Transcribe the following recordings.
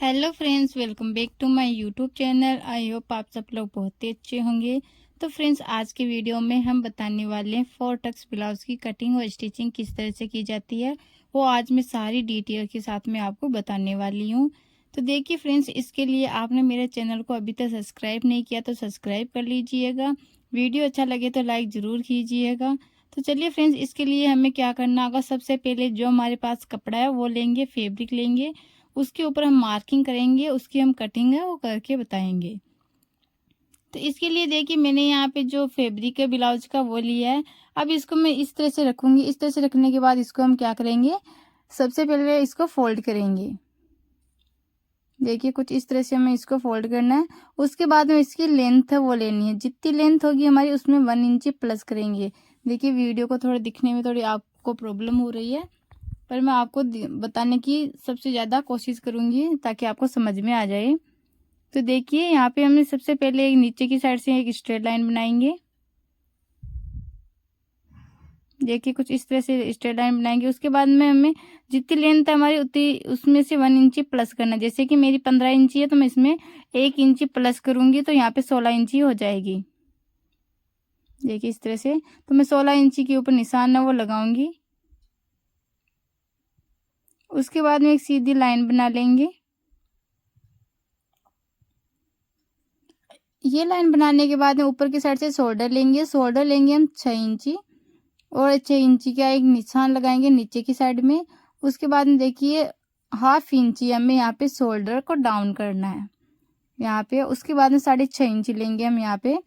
Hello friends, welcome back to my YouTube channel. I hope आप सब लोग बहुत ही अच्छे होंगे। तो फ्रेंड्स, आज के वीडियो में हम बताने वाले हैं 4 टक्स ब्लाउज की कटिंग और स्टिचिंग किस तरह से की जाती है, वो आज मैं सारी डिटेल के साथ में आपको बताने वाली हूँ। तो देखिए फ्रेंड्स, इसके लिए आपने मेरे चैनल को अभी तक सब्सक्राइब नहीं किया तो सब्सक्राइब कर लीजिएगा। वीडियो अच्छा लगे तो लाइक ज़रूर कीजिएगा। तो चलिए फ्रेंड्स, इसके लिए हमें क्या करना होगा। सबसे पहले जो हमारे पास कपड़ा है वो लेंगे, फैब्रिक लेंगे, उसके ऊपर हम मार्किंग करेंगे, उसकी हम कटिंग है वो करके बताएंगे। तो इसके लिए देखिए, मैंने यहाँ पे जो फैब्रिक है ब्लाउज का वो लिया है। अब इसको मैं इस तरह से रखूंगी। इस तरह से रखने के बाद इसको हम क्या करेंगे, सबसे पहले इसको फोल्ड करेंगे। देखिए कुछ इस तरह से हमें इसको फोल्ड करना है। उसके बाद में इसकी लेंथ है वो लेनी है। जितनी लेंथ होगी हमारी उसमें 1 इंच प्लस करेंगे। देखिए वीडियो को थोड़ा दिखने में थोड़ी आपको प्रॉब्लम हो रही है, पर मैं आपको बताने की सबसे ज़्यादा कोशिश करूँगी ताकि आपको समझ में आ जाए। तो देखिए यहाँ पे हमने सबसे पहले एक नीचे की साइड से एक स्ट्रेट लाइन बनाएंगे। देखिए कुछ इस तरह से स्ट्रेट लाइन बनाएंगे। उसके बाद में हमें जितनी लेंथ है हमारी उतनी उसमें से 1 इंची प्लस करना। जैसे कि मेरी 15 इंची है तो मैं इसमें 1 इंची प्लस करूँगी तो यहाँ पे 16 इंची हो जाएगी। देखिए इस तरह से तो मैं 16 इंची के ऊपर निशान है वो लगाऊंगी। उसके बाद में एक सीधी लाइन बना लेंगे। ये लाइन बनाने के बाद में ऊपर की साइड से शोल्डर लेंगे। शोल्डर लेंगे हम 6 इंची और 6 इंची का एक निशान लगाएंगे नीचे की साइड में। उसके बाद में देखिए 1/2 इंची हमें यहाँ पे शोल्डर को डाउन करना है यहाँ पे। उसके बाद में 6.5 इंची लेंगे हम यहाँ पे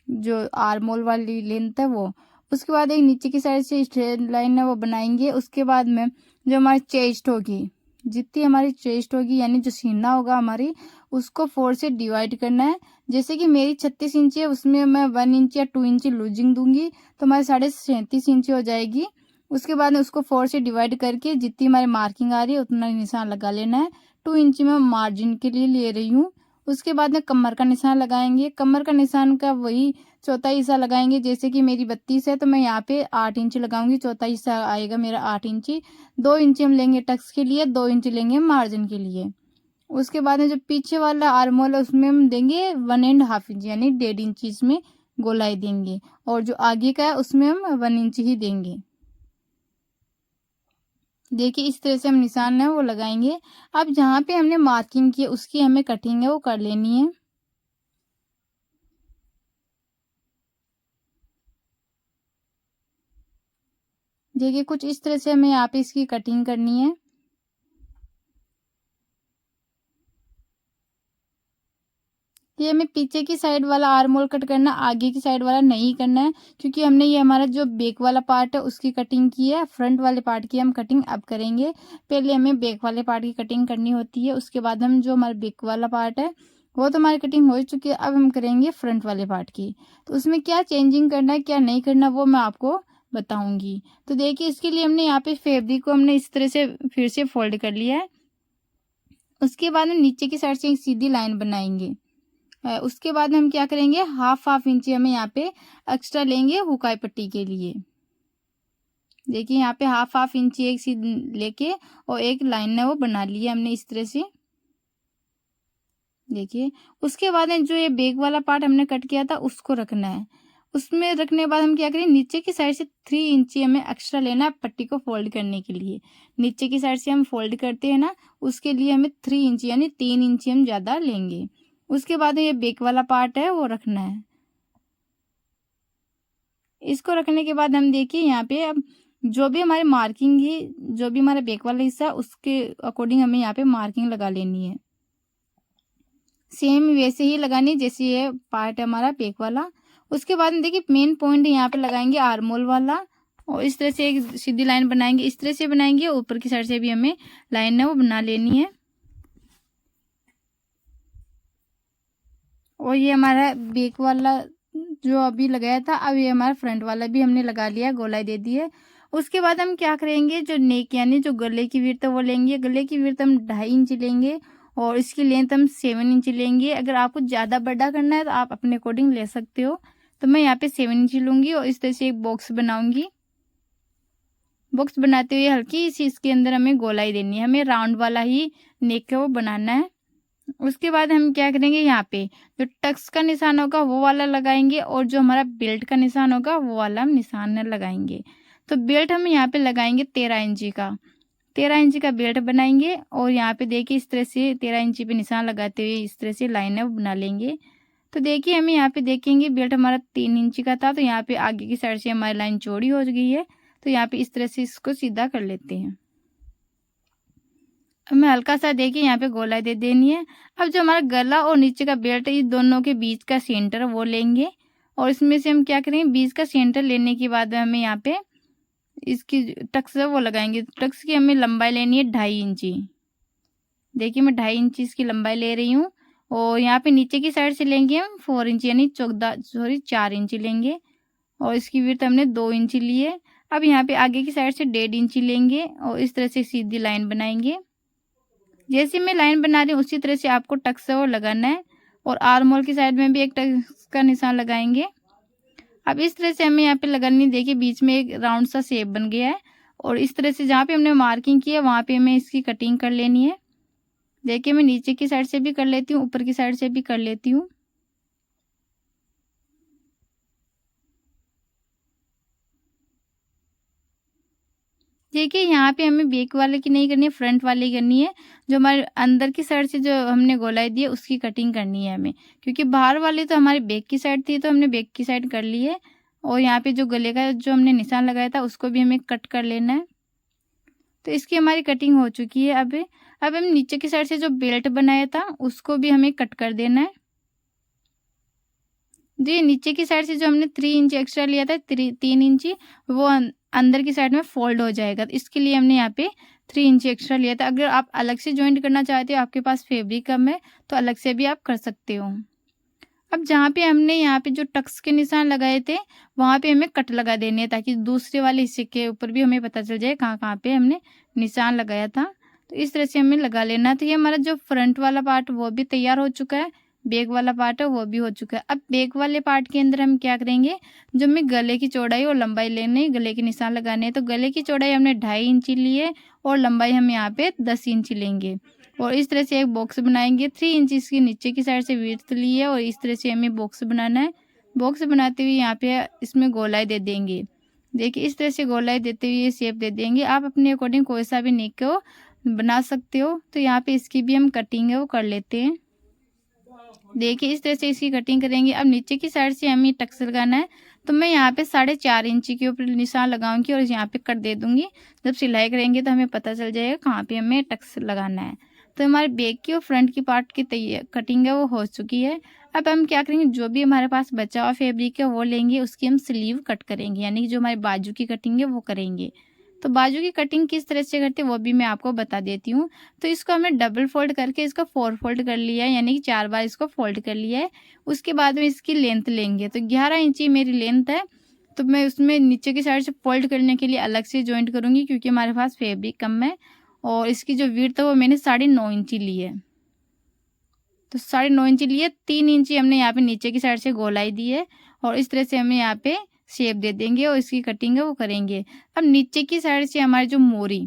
जो आर्म होल वाली लेंथ है वो। उसके बाद एक नीचे की साइड से स्ट्रेट लाइन है वो बनाएंगे। उसके बाद में जो हमारी चेस्ट होगी, जितनी हमारी चेस्ट होगी यानी जो सीना होगा हमारी, उसको 4 से डिवाइड करना है। जैसे कि मेरी 36 इंची है उसमें मैं 1 इंच या 2 इंची लूजिंग दूंगी तो हमारी 37.5 इंची हो जाएगी। उसके बाद में उसको 4 से डिवाइड करके जितनी हमारी मार्किंग आ रही है उतना निशान लगा लेना है। 2 इंची में मार्जिन के लिए ले रही हूँ। उसके बाद में कमर का निशान लगाएंगे। कमर का निशान का वही चौथाई हिस्सा लगाएंगे। जैसे कि मेरी 32 है तो मैं यहाँ पे 8 इंच लगाऊंगी। चौथाई हिस्सा आएगा मेरा 8 इंची। 2 इंची हम लेंगे टक्स के लिए, 2 इंची लेंगे मार्जिन के लिए। उसके बाद में जो पीछे वाला आर्म होल है उसमें हम देंगे 1.5 इंच यानी 1.5 इंची इसमें गोलाई देंगे। और जो आगे का है उसमें हम 1 इंच ही देंगे। देखिए इस तरह से हम निशान है वो लगाएंगे। अब जहाँ पे हमने मार्किंग की उसकी हमें कटिंग है वो कर लेनी है। देखिए कुछ इस तरह से हमें यहाँ पे इसकी कटिंग करनी है। ये हमें पीछे की साइड वाला आर्म होल कट करना, आगे की साइड वाला नहीं करना है, क्योंकि हमने ये हमारा जो बैक वाला पार्ट है उसकी कटिंग की है। फ्रंट वाले पार्ट की हम कटिंग अब करेंगे। पहले हमें बैक वाले पार्ट की कटिंग करनी होती है। उसके बाद हम जो हमारा बैक वाला पार्ट है वो तो हमारी कटिंग हो चुकी है। अब हम करेंगे फ्रंट वाले पार्ट की। तो उसमें क्या चेंजिंग करना है क्या नहीं करना वो मैं आपको बताऊंगी। तो देखिए इसके लिए हमने यहाँ पे फैब्रिक को हमने इस तरह से फिर से फोल्ड कर लिया है। उसके बाद हम नीचे की साइड से एक सीधी लाइन बनाएंगे। उसके बाद हम क्या करेंगे, 1/2 इंची हमें यहाँ पे एक्स्ट्रा लेंगे हुकाई पट्टी के लिए। देखिए यहाँ पे 1/2 इंची एक सीधी लेके और एक लाइन है वो बना ली है हमने इस तरह से। देखिए उसके बाद जो ये बैक वाला पार्ट हमने कट किया था उसको रखना है। उसमें रखने के बाद हम क्या करें, नीचे की साइड से 3 इंची हमें एक्स्ट्रा लेना है पट्टी को फोल्ड करने के लिए। नीचे की साइड से हम फोल्ड करते हैं ना, उसके लिए हमें 3 इंची यानी 3 इंची हम ज़्यादा लेंगे। उसके बाद ये बैक वाला पार्ट है वो रखना है। इसको रखने के बाद हम देखिए यहाँ पे अब जो भी हमारी मार्किंग है, जो भी हमारा बैक वाला हिस्सा उसके अकॉर्डिंग हमें यहाँ पे मार्किंग लगा लेनी है। सेम वैसे ही लगानी जैसे ये पार्ट है हमारा बैक वाला। उसके बाद देखिए मेन पॉइंट यहाँ पे लगाएंगे आर्म होल वाला, और इस तरह से एक सीधी लाइन बनाएंगे। इस तरह से बनाएंगे, ऊपर की साइड से भी हमें लाइन है वो बना लेनी है। और ये हमारा बैक वाला जो अभी लगाया था, अब ये हमारा फ्रंट वाला भी हमने लगा लिया, गोलाई दे दी है। उसके बाद हम क्या करेंगे, जो नेक यानी जो गले की विड्थ है वो लेंगे। गले की विड्थ हम 2.5 इंच लेंगे और इसकी लेंथ हम 7 इंच लेंगे। अगर आपको ज़्यादा बड़ा करना है तो आप अपने अकॉर्डिंग ले सकते हो। तो मैं यहाँ पे 7 इंच लूँगी और इस तरह से एक बॉक्स बनाऊँगी। बॉक्स बनाते हुए हल्की सी इसके अंदर हमें गोलाई देनी है। हमें राउंड वाला ही नेक है वो बनाना है। उसके बाद हम क्या करेंगे, यहाँ पे जो टक्स का निशान होगा वो वाला लगाएंगे और जो हमारा बेल्ट का निशान होगा वो वाला हम निशान लगाएंगे। तो बेल्ट हम यहाँ पे लगाएंगे 13 इंची का, 13 इंची का बेल्ट बनाएंगे और यहाँ पे देखिए इस तरह से 13 इंची पे निशान लगाते हुए इस तरह से लाइन बना लेंगे। तो देखिए हमें यहाँ पे देखेंगे बेल्ट हमारा 3 इंची का था, तो यहाँ पे आगे की साइड से हमारी लाइन चौड़ी हो गई है। तो यहाँ पे इस तरह से इसको सीधा कर लेते हैं। हमें हल्का सा देखिए यहाँ पे गोलाई दे देनी है। अब जो हमारा गला और नीचे का बेल्ट है, इस दोनों के बीच का सेंटर वो लेंगे और इसमें से हम क्या करेंगे, बीच का सेंटर लेने के बाद हमें यहाँ पे इसकी टक्स है वो लगाएंगे। टक्स की हमें लंबाई लेनी है 2.5 इंची। देखिए मैं 2.5 इंची इसकी लंबाई ले रही हूँ और यहाँ पे नीचे की साइड से लेंगे हम 4 इंची यानी 4 इंची लेंगे और इसकी विड्थ हमने 2 इंची ली है। अब यहाँ पे आगे की साइड से 1.5 इंची लेंगे और इस तरह से सीधी लाइन बनाएंगे। जैसे मैं लाइन बना रही हूँ उसी तरह से आपको टक्स वो लगाना है और आर्म होल की साइड में भी एक टक्स का निशान लगाएंगे। अब इस तरह से हमें यहाँ पे लगानी, देखिए बीच में एक राउंड सा शेप बन गया है और इस तरह से जहाँ पे हमने मार्किंग की है वहाँ पे हमें इसकी कटिंग कर लेनी है। देखिए मैं नीचे की साइड से भी कर लेती हूँ, ऊपर की साइड से भी कर लेती हूँ। देखिए यहाँ पे हमें बैक वाले की नहीं करनी है, फ्रंट वाले की करनी है। जो हमारे अंदर की साइड से जो हमने गोलाई दी है उसकी कटिंग करनी है हमें, क्योंकि बाहर वाली तो हमारी बैक की साइड थी तो हमने बैक की साइड कर ली है। और यहाँ पे जो गले का जो हमने निशान लगाया था उसको भी हमें कट कर लेना है। तो इसकी हमारी कटिंग हो चुकी है। अब हम नीचे की साइड से जो बेल्ट बनाया था उसको भी हमें कट कर देना है। जी नीचे की साइड से जो हमने 3 इंच एक्स्ट्रा लिया था, 3 इंची, वो अंदर की साइड में फोल्ड हो जाएगा। तो इसके लिए हमने यहाँ पे 3 इंच एक्स्ट्रा लिया था। अगर आप अलग से ज्वाइंट करना चाहते हो, आपके पास फैब्रिक कम है तो अलग से भी आप कर सकते हो। अब जहाँ पे हमने यहाँ पे जो टक्स के निशान लगाए थे वहाँ पे हमें कट लगा देनी है, ताकि दूसरे वाले हिस्से के ऊपर भी हमें पता चल जाए कहाँ कहाँ पे हमने निशान लगाया था। तो इस तरह से हमें लगा लेना है। तो ये हमारा जो फ्रंट वाला पार्ट वो भी तैयार हो चुका है, बैक वाला पार्ट है वो भी हो चुका है। अब बैक वाले पार्ट के अंदर हम क्या करेंगे, जो हमें गले की चौड़ाई और लंबाई लेनी है, गले के निशान लगाने हैं। तो गले की चौड़ाई हमने 2.5 इंची ली है और लंबाई हम यहाँ पे 10 इंची लेंगे और इस तरह से एक बॉक्स बनाएंगे। 3 इंच इसकी नीचे की साइड से विड्थ ली है और इस तरह से हमें बॉक्स बनाना है। बॉक्स बनाते हुए यहाँ पे इसमें गोलाई दे देंगे। देखिए इस तरह से गोलाई देते हुए ये शेप दे देंगे। आप अपने अकॉर्डिंग कोई सा भी नेक को बना सकते हो। तो यहाँ पे इसकी भी हम कटिंग है वो कर लेते हैं। देखिए इस तरह से इसकी कटिंग करेंगे। अब नीचे की साइड से हमें टक्स लगाना है, तो मैं यहाँ पे 4.5 इंची के ऊपर निशान लगाऊंगी और यहाँ पे कट दे दूंगी। जब सिलाई करेंगे तो हमें पता चल जाएगा कहाँ पे हमें टक्स लगाना है। तो हमारे बैक की और फ्रंट की पार्ट की कटिंग है वो हो चुकी है। अब हम क्या करेंगे, जो भी हमारे पास बचा हुआ फैब्रिक है वो लेंगे, उसकी हम स्लीव कट करेंगे, यानी कि जो हमारे बाजू की कटिंग है वो करेंगे। तो बाजू की कटिंग किस तरह से करते हैं वो भी मैं आपको बता देती हूँ। तो इसको हमने डबल फोल्ड करके इसको 4 फोल्ड कर लिया है, यानी कि 4 बार इसको फोल्ड कर लिया है। उसके बाद में इसकी लेंथ लेंगे। तो 11 इंची मेरी लेंथ है, तो मैं उसमें नीचे की साइड से फोल्ड करने के लिए अलग से जॉइंट करूँगी, क्योंकि हमारे पास फैब्रिक कम है। और इसकी जो विड्थ है वो मैंने 9.5 इंची ली है। तो 9.5 इंची लिए, 3 इंची हमने यहाँ पे नीचे की साइड से गोलाई दी है और इस तरह से हमें यहाँ पे शेप दे देंगे और इसकी कटिंग है वो करेंगे। अब नीचे की साइड से हमारी जो मोरी,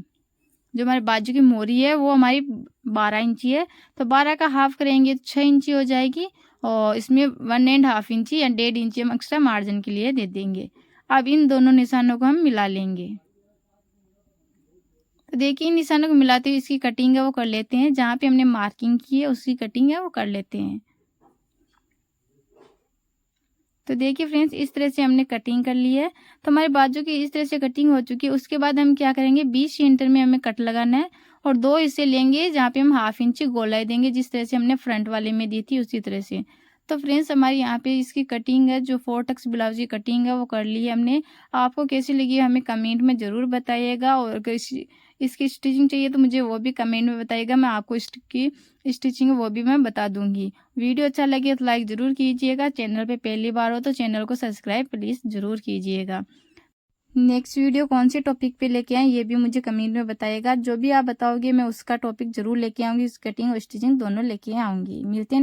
जो हमारे बाजू की मोरी है वो हमारी 12 इंची है, तो 12 का हाफ करेंगे तो 6 इंची हो जाएगी और इसमें 1.5 इंची या 1.5 इंची हम एक्स्ट्रा मार्जिन के लिए दे देंगे। अब इन दोनों निशानों को हम मिला लेंगे। तो देखिए इन निशानों को मिलाते हुए इसकी कटिंग है वो कर लेते हैं। जहाँ पे हमने मार्किंग की है उसकी कटिंग है वो कर लेते हैं। तो देखिए फ्रेंड्स इस तरह से हमने कटिंग कर ली है। तो हमारे बाजू की इस तरह से कटिंग हो चुकी है। उसके बाद हम क्या करेंगे, 20 सेंटर में हमें कट लगाना है और 2 हिस्से लेंगे जहाँ पे हम 1/2 इंची गोलाई देंगे, जिस तरह से हमने फ्रंट वाले में दी थी उसी तरह से। तो फ्रेंड्स हमारी यहाँ पे इसकी कटिंग है, जो 4 टक्स ब्लाउज की कटिंग है वो कर ली है हमने। आपको कैसी लगी हमें कमेंट में ज़रूर बताइएगा और अगर इसकी स्टिचिंग चाहिए तो मुझे वो भी कमेंट में बताइएगा। मैं आपको इसकी स्टिचिंग वो भी मैं बता दूंगी। वीडियो अच्छा लगे तो लाइक ज़रूर कीजिएगा। चैनल पे पहली बार हो तो चैनल को सब्सक्राइब प्लीज़ ज़रूर कीजिएगा। नेक्स्ट वीडियो कौन से टॉपिक पे लेके आएँ ये भी मुझे कमेंट में बताइएगा। जो भी आप बताओगे मैं उसका टॉपिक ज़रूर लेके आऊँगी। कटिंग और स्टिचिंग दोनों लेके आऊँगी। मिलते हैं।